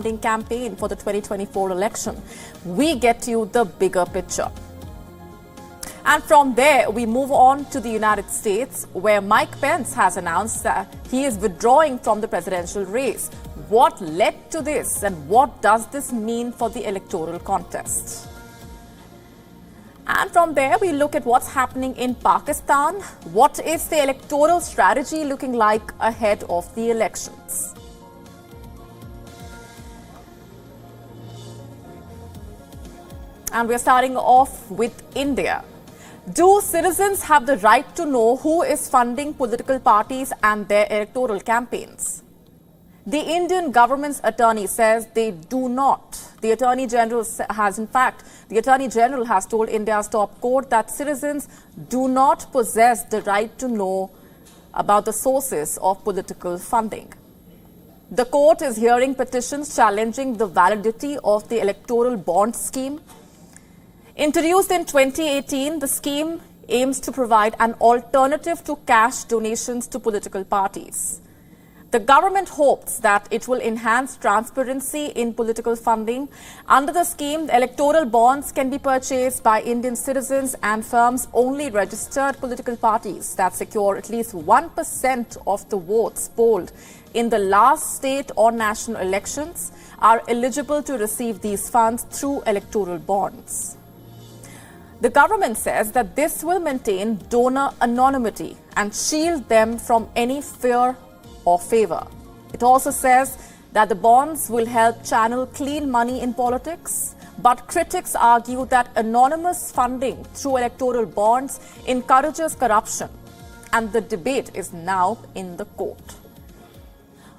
campaign for the 2024 election. We get you the bigger picture. And from there, we move on to the United States, where Mike Pence has announced that he is withdrawing from the presidential race. What led to this, and what does this mean for the electoral contest? And from there, we look at what's happening in Pakistan. What is the electoral strategy looking like ahead of the elections? And we're starting off with India. Do citizens have the right to know who is funding political parties and their electoral campaigns? The Indian government's attorney says they do not. The Attorney General has told India's top court that citizens do not possess the right to know about the sources of political funding. The court is hearing petitions challenging the validity of the electoral bond scheme. Introduced in 2018, the scheme aims to provide an alternative to cash donations to political parties. The government hopes that it will enhance transparency in political funding. Under the scheme, the electoral bonds can be purchased by Indian citizens, and firms only registered political parties that secure at least 1% of the votes polled in the last state or national elections are eligible to receive these funds through electoral bonds. The government says that this will maintain donor anonymity and shield them from any fear or favor. It also says that the bonds will help channel clean money in politics, but critics argue that anonymous funding through electoral bonds encourages corruption, and the debate is now in the court.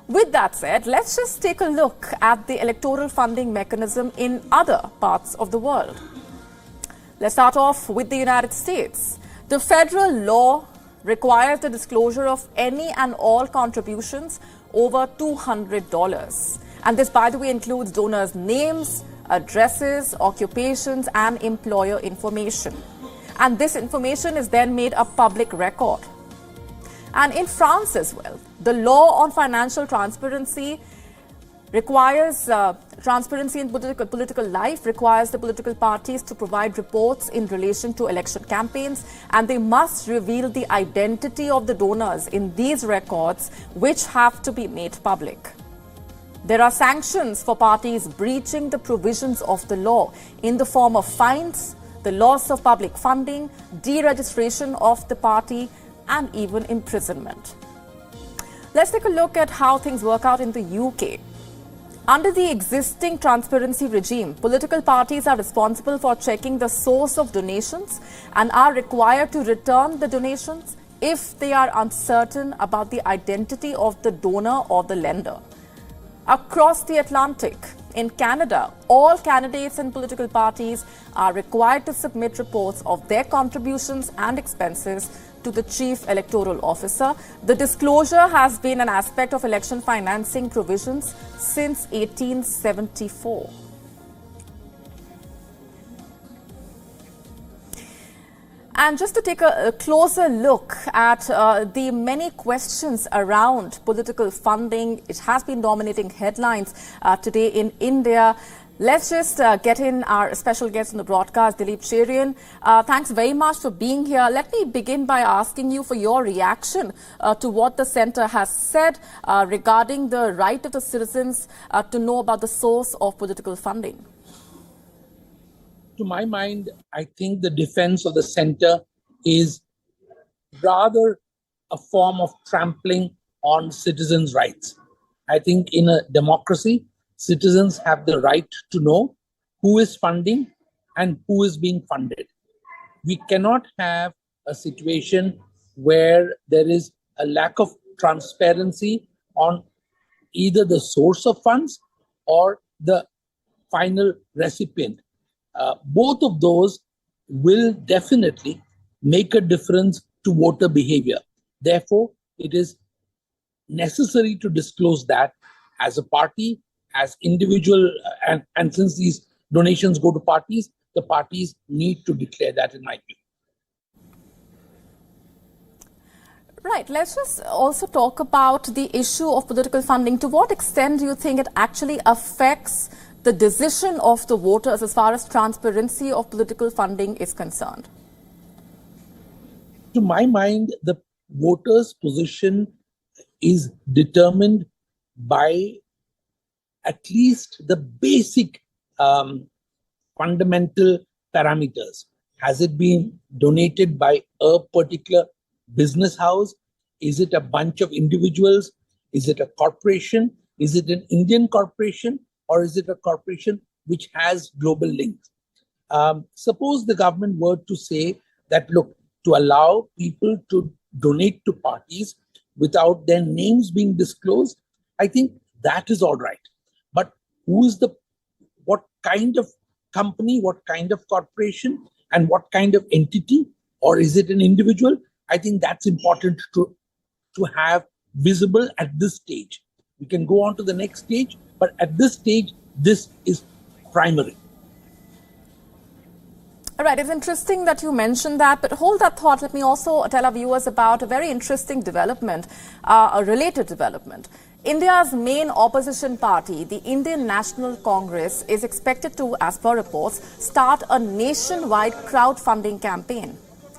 With that said, let's just take a look at the electoral funding mechanism in other parts of the world. Let's start off with the United States. The federal law requires the disclosure of any and all contributions over $200. And this, by the way, includes donors' names, addresses, occupations, and employer information. And this information is then made a public record. And in France as well, the law on financial transparency requires transparency in political life, requires the political parties to provide reports in relation to election campaigns, and they must reveal the identity of the donors in these records, which have to be made public. There are sanctions for parties breaching the provisions of the law in the form of fines, the loss of public funding, deregistration of the party, and even imprisonment. Let's take a look at how things work out in the UK. Under the existing transparency regime, political parties are responsible for checking the source of donations and are required to return the donations if they are uncertain about the identity of the donor or the lender. Across the Atlantic, in Canada, all candidates and political parties are required to submit reports of their contributions and expenses to the Chief Electoral Officer. The disclosure has been an aspect of election financing provisions since 1874. And just to take a closer look at the many questions around political funding, it has been dominating headlines today in India. Let's just get in our special guest on the broadcast, Dilip Cherian. Thanks very much for being here. Let me begin by asking you for your reaction to what the centre has said regarding the right of the citizens to know about the source of political funding. To my mind, I think the defense of the center is rather a form of trampling on citizens' rights. I think in a democracy, citizens have the right to know who is funding and who is being funded. We cannot have a situation where there is a lack of transparency on either the source of funds or the final recipient. Both of those will definitely make a difference to voter behavior. Therefore, it is necessary to disclose that as a party, as individual, and since these donations go to parties, the parties need to declare that, in my view. Right. Let's just also talk about the issue of political funding. To what extent do you think it actually affects the decision of the voters as far as transparency of political funding is concerned? To my mind, the voters' position is determined by at least the basic fundamental parameters. Has it been donated by a particular business house? Is it a bunch of individuals? Is it a corporation? Is it an Indian corporation? Or is it a corporation which has global links? Suppose the government were to say that, look, to allow people to donate to parties without their names being disclosed, I think that is all right. But what kind of company, what kind of corporation, and what kind of entity, or is it an individual? I think that's important to have visible at this stage. We can go on to the next stage, but at this stage, this is primary. All right, it's interesting that you mentioned that, but hold that thought. Let me also tell our viewers about a very interesting development, a related development. India's main opposition party, the Indian National Congress, is expected to, as per reports, start a nationwide crowdfunding campaign.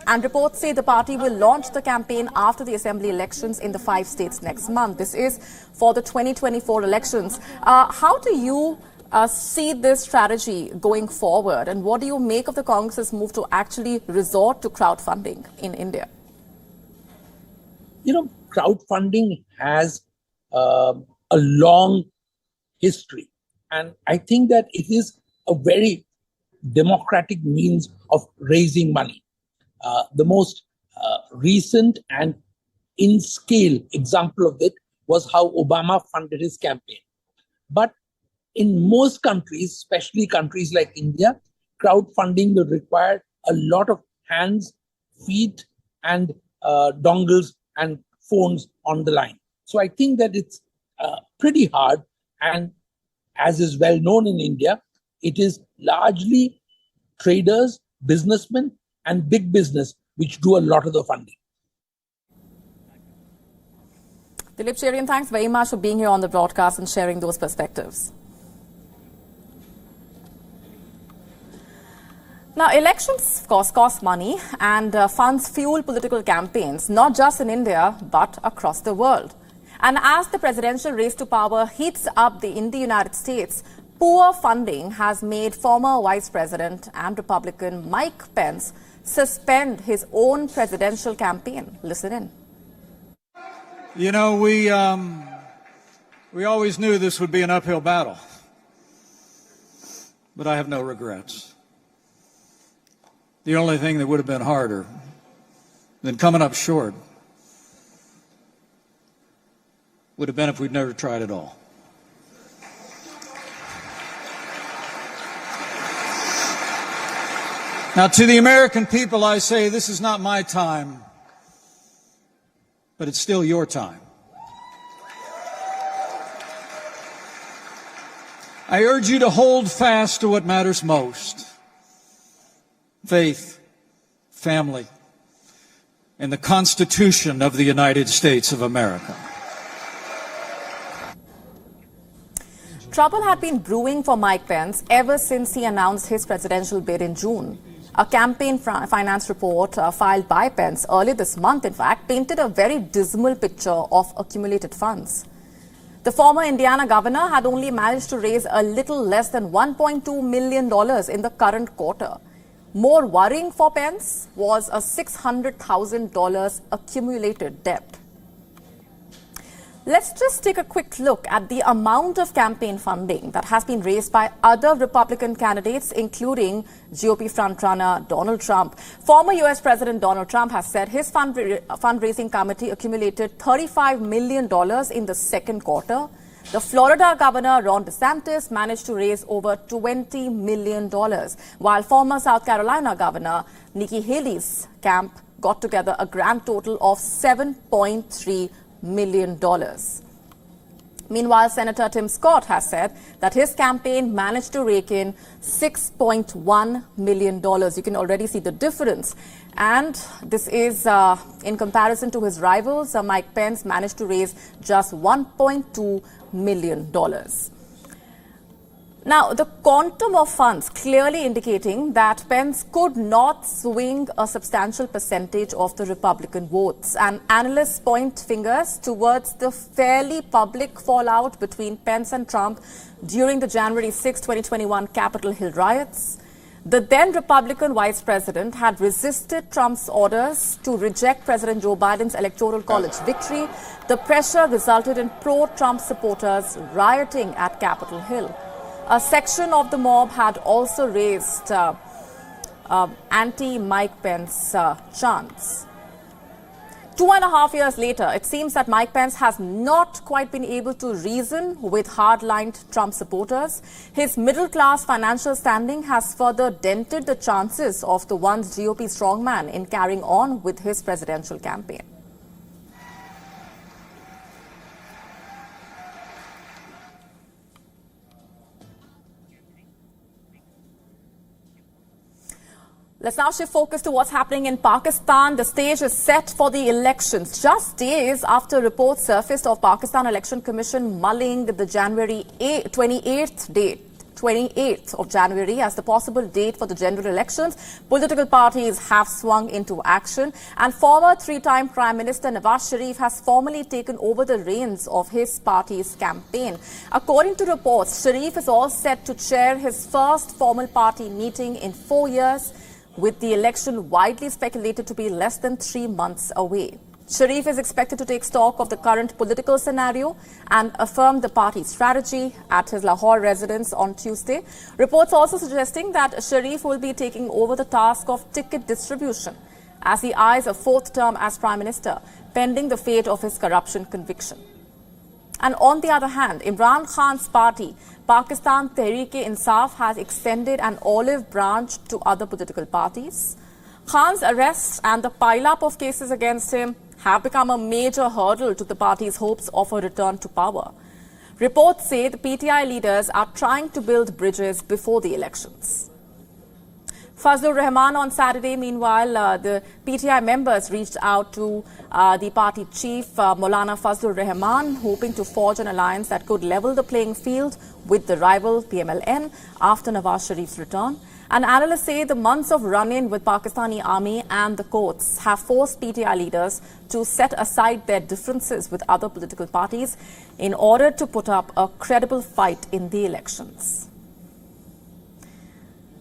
And reports say the party will launch the campaign after the assembly elections in the 5 states next month. This is for the 2024 elections. How do you see this strategy going forward, and what do you make of the Congress's move to actually resort to crowdfunding in India? You know, crowdfunding has a long history, and I think that it is a very democratic means of raising money. The most recent and in scale example of it was how Obama funded his campaign. But in most countries, especially countries like India, crowdfunding will require a lot of hands, feet, and dongles and phones on the line. So I think that it's pretty hard. And as is well known in India, it is largely traders, businessmen, and big business which do a lot of the funding. Dilip Cherian, thanks very much for being here on the broadcast and sharing those perspectives. Now, elections, of course, cost money, and funds fuel political campaigns, not just in India, but across the world. And as the presidential race to power heats up in the United States, poor funding has made former Vice President and Republican Mike Pence suspend his own presidential campaign. Listen in. You know, we always knew this would be an uphill battle, but I have no regrets. The only thing that would have been harder than coming up short would have been if we'd never tried at all. Now, to the American people, I say this is not my time, but it's still your time. I urge you to hold fast to what matters most: faith, family, and the Constitution of the United States of America. Trouble had been brewing for Mike Pence ever since he announced his presidential bid in June. A campaign finance report filed by Pence earlier this month, in fact, painted a very dismal picture of accumulated funds. The former Indiana governor had only managed to raise a little less than $1.2 million in the current quarter. More worrying for Pence was a $600,000 accumulated debt. Let's just take a quick look at the amount of campaign funding that has been raised by other Republican candidates, including GOP frontrunner Donald Trump. Former U.S. President Donald Trump has said his fundraising committee accumulated $35 million in the second quarter. The Florida governor, Ron DeSantis, managed to raise over $20 million, while former South Carolina governor Nikki Haley's camp got together a grand total of $7.3 million. Meanwhile, Senator Tim Scott has said that his campaign managed to rake in $6.1 million. You can already see the difference. And this is in comparison to his rivals. Mike Pence managed to raise just $1.2 million. Now, the quantum of funds clearly indicating that Pence could not swing a substantial percentage of the Republican votes. And analysts point fingers towards the fairly public fallout between Pence and Trump during the January 6, 2021 Capitol Hill riots. The then Republican vice president had resisted Trump's orders to reject President Joe Biden's Electoral College victory. The pressure resulted in pro-Trump supporters rioting at Capitol Hill. A section of the mob had also raised anti-Mike Pence chants. 2.5 years later, it seems that Mike Pence has not quite been able to reason with hard-lined Trump supporters. His middle-class financial standing has further dented the chances of the once GOP strongman in carrying on with his presidential campaign. Let's now shift focus to what's happening in Pakistan. The stage is set for the elections. Just days after reports surfaced of Pakistan Election Commission mulling the January 28th of January as the possible date for the general elections, political parties have swung into action. And former three-time Prime Minister Nawaz Sharif has formally taken over the reins of his party's campaign. According to reports, Sharif is all set to chair his first formal party meeting in 4 years, with the election widely speculated to be less than 3 months away. Sharif is expected to take stock of the current political scenario and affirm the party's strategy at his Lahore residence on Tuesday. Reports also suggesting that Sharif will be taking over the task of ticket distribution as he eyes a fourth term as Prime Minister, pending the fate of his corruption conviction. And on the other hand, Imran Khan's party, Pakistan Tehreek-e-Insaf, has extended an olive branch to other political parties. Khan's arrests and the pile-up of cases against him have become a major hurdle to the party's hopes of a return to power. Reports say the PTI leaders are trying to build bridges before the elections. Fazlur Rahman on Saturday, meanwhile, the PTI members reached out to the party chief, Maulana Fazlur Rahman, hoping to forge an alliance that could level the playing field with the rival PMLN after Nawaz Sharif's return. And analysts say the months of run-in with Pakistani army and the courts have forced PTI leaders to set aside their differences with other political parties in order to put up a credible fight in the elections.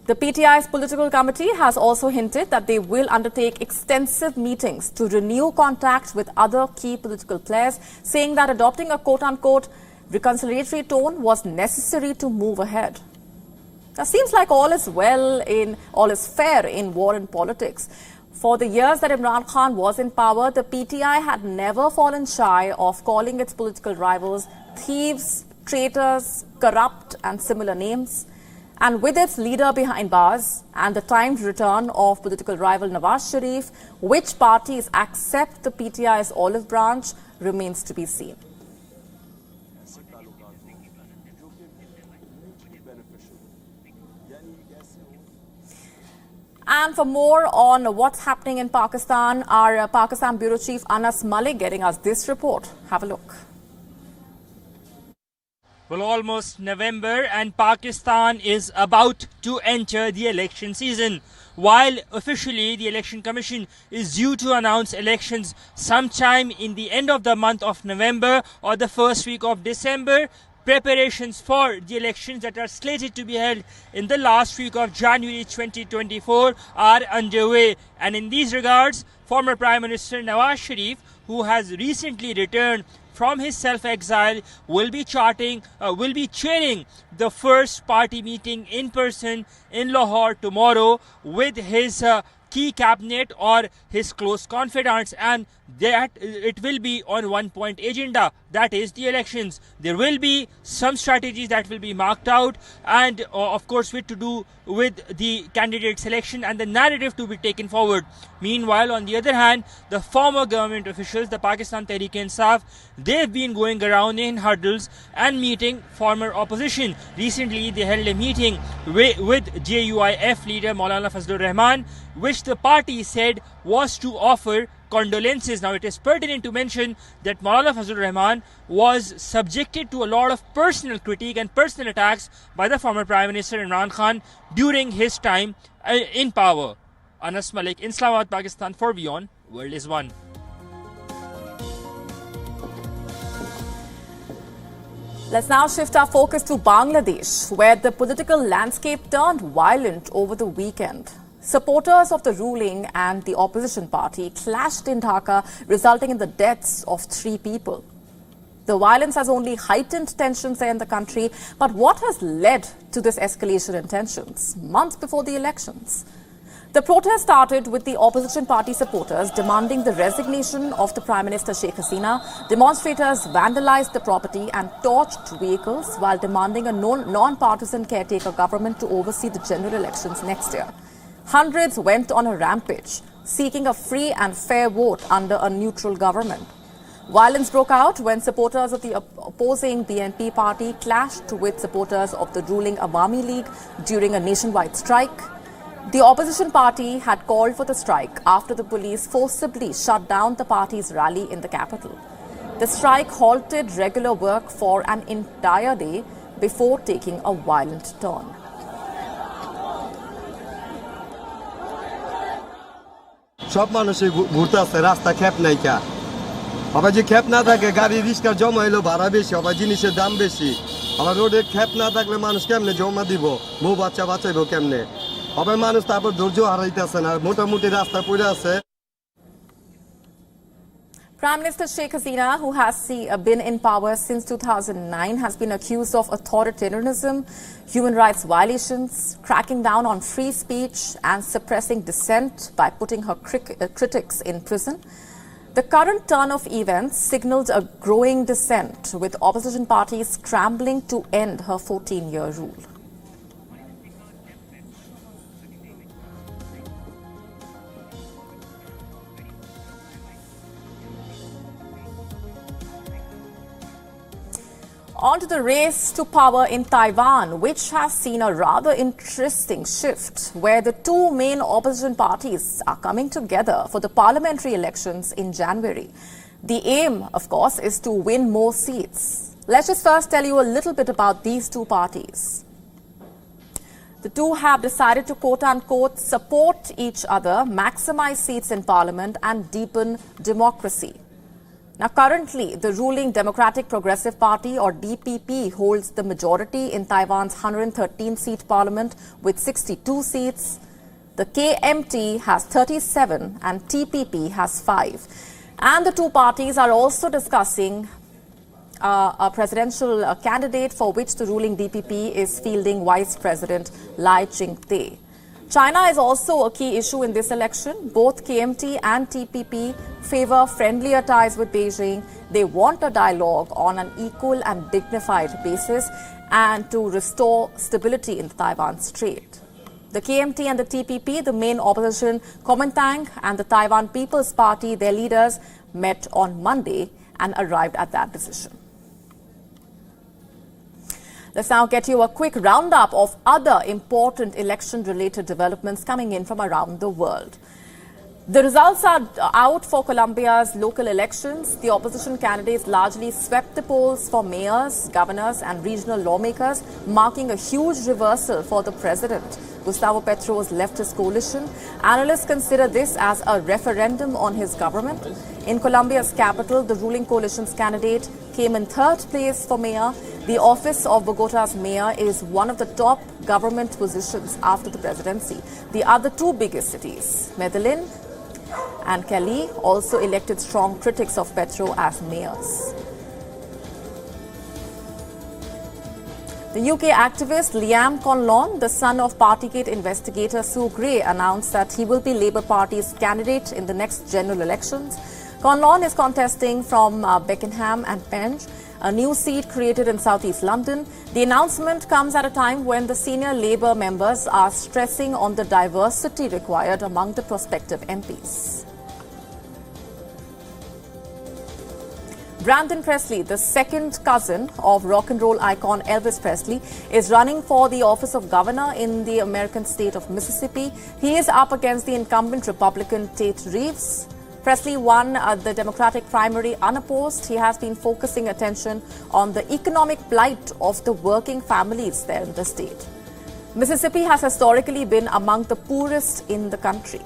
The PTI's political committee has also hinted that they will undertake extensive meetings to renew contact with other key political players, saying that adopting a quote-unquote reconciliatory tone was necessary to move ahead. Now, seems like all is fair in war and politics. For the years that Imran Khan was in power, the PTI had never fallen shy of calling its political rivals thieves, traitors, corrupt, and similar names. And with its leader behind bars and the timed return of political rival Nawaz Sharif, which parties accept the PTI's olive branch remains to be seen. And for more on what's happening in Pakistan, our Pakistan Bureau Chief Anas Malik getting us this report. Have a look. Well, almost November and Pakistan is about to enter the election season. While officially the Election Commission is due to announce elections sometime in the end of the month of November or the first week of December, preparations for the elections that are slated to be held in the last week of January 2024 are underway. And in these regards, former Prime Minister Nawaz Sharif, who has recently returned from his self-exile, will be chairing the first party meeting in person in Lahore tomorrow with his key cabinet or his close confidants. And that it will be on one-point agenda, that is the elections. There will be some strategies that will be marked out, and of course with to do with the candidate selection and the narrative to be taken forward. Meanwhile, on the other hand, the former government officials, the Pakistan Tehreek-e-Insaf, they've been going around in huddles and meeting former opposition. Recently, they held a meeting with JUIF leader Maulana Fazlur Rahman, which the party said was to offer condolences. Now, it is pertinent to mention that Maulana Fazlur Rahman was subjected to a lot of personal critique and personal attacks by the former Prime Minister Imran Khan during his time in power. Anas Malik in Islamabad, Pakistan for WION World is One. Let's now shift our focus to Bangladesh, where the political landscape turned violent over the weekend. Supporters of the ruling and the opposition party clashed in Dhaka, resulting in the deaths of 3 people. The violence has only heightened tensions there in the country, but what has led to this escalation in tensions months before the elections? The protest started with the opposition party supporters demanding the resignation of the Prime Minister Sheikh Hasina. Demonstrators vandalized the property and torched vehicles while demanding a non-partisan caretaker government to oversee the general elections next year. Hundreds went on a rampage, seeking a free and fair vote under a neutral government. Violence broke out when supporters of the opposing BNP party clashed with supporters of the ruling Awami League during a nationwide strike. The opposition party had called for the strike after the police forcibly shut down the party's rally in the capital. The strike halted regular work for an entire day before taking a violent turn. সব মানুষই ঘুরতে আছে রাস্তা খ্যাপ নাই কা আবার যে খ্যাপ না থাকে গাড়ি রিস্কার জমা হইলো ভাড়া বেশি আবার জিনিসের দাম বেশি আবার রোডে খ্যাপ না থাকলে মানুষ কেমনে জমা দিব বউ বাচ্চা বাঁচাইবো কেমনে আবার মানুষ তারপর ধৈর্য হারাইতেছে না মোটামুটি রাস্তা পড়ে আছে Prime Minister Sheikh Hasina, who has been in power since 2009, has been accused of authoritarianism, human rights violations, cracking down on free speech and suppressing dissent by putting her critics in prison. The current turn of events signals a growing dissent, with opposition parties scrambling to end her 14-year rule. On to the race to power in Taiwan, which has seen a rather interesting shift, where the 2 main opposition parties are coming together for the parliamentary elections in January. The aim, of course, is to win more seats. Let's just first tell you a little bit about these 2 parties. The 2 have decided to quote-unquote support each other, maximize seats in parliament and deepen democracy. Now, currently, the ruling Democratic Progressive Party, or DPP, holds the majority in Taiwan's 113-seat parliament with 62 seats. The KMT has 37 and TPP has 5. And the 2 parties are also discussing a presidential candidate for which the ruling DPP is fielding Vice President Lai Ching-te. China is also a key issue in this election. Both KMT and TPP favor friendlier ties with Beijing. They want a dialogue on an equal and dignified basis and to restore stability in the Taiwan Strait. The KMT and the TPP, the main opposition, Kuomintang and the Taiwan People's Party, their leaders met on Monday and arrived at that decision. Let's now get you a quick roundup of other important election-related developments coming in from around the world. The results are out for Colombia's local elections. The opposition candidates largely swept the polls for mayors, governors and regional lawmakers, marking a huge reversal for the president, Gustavo Petro's leftist coalition. Analysts consider this as a referendum on his government. In Colombia's capital, the ruling coalition's candidate came in 3rd place for mayor. The office of Bogota's mayor is one of the top government positions after the presidency. The other 2 biggest cities, Medellin and Cali, also elected strong critics of Petro as mayors. The UK activist Liam Conlon, the son of Partygate investigator Sue Gray, announced that he will be Labour Party's candidate in the next general elections. Conlon is contesting from Beckenham and Penge, a new seat created in southeast London. The announcement comes at a time when the senior Labour members are stressing on the diversity required among the prospective MPs. Brandon Presley, the second cousin of rock and roll icon Elvis Presley, is running for the office of governor in the American state of Mississippi. He is up against the incumbent Republican Tate Reeves. Presley won the Democratic primary unopposed. He has been focusing attention on the economic plight of the working families there in the state. Mississippi has historically been among the poorest in the country.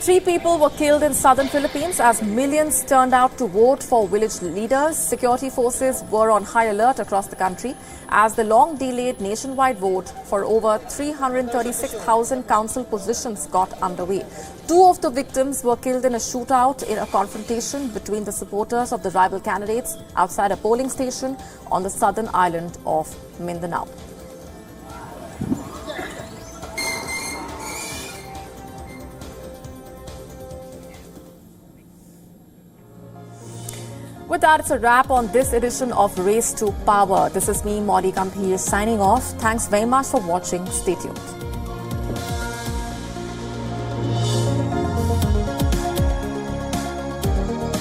Three people were killed in southern Philippines as millions turned out to vote for village leaders. Security forces were on high alert across the country as the long-delayed nationwide vote for over 336,000 council positions got underway. Two of the victims were killed in a shootout in a confrontation between the supporters of the rival candidates outside a polling station on the southern island of Mindanao. With that, it's a wrap on this edition of Race to Power. This is me, Maudie Gambhir, signing off. Thanks very much for watching. Stay tuned.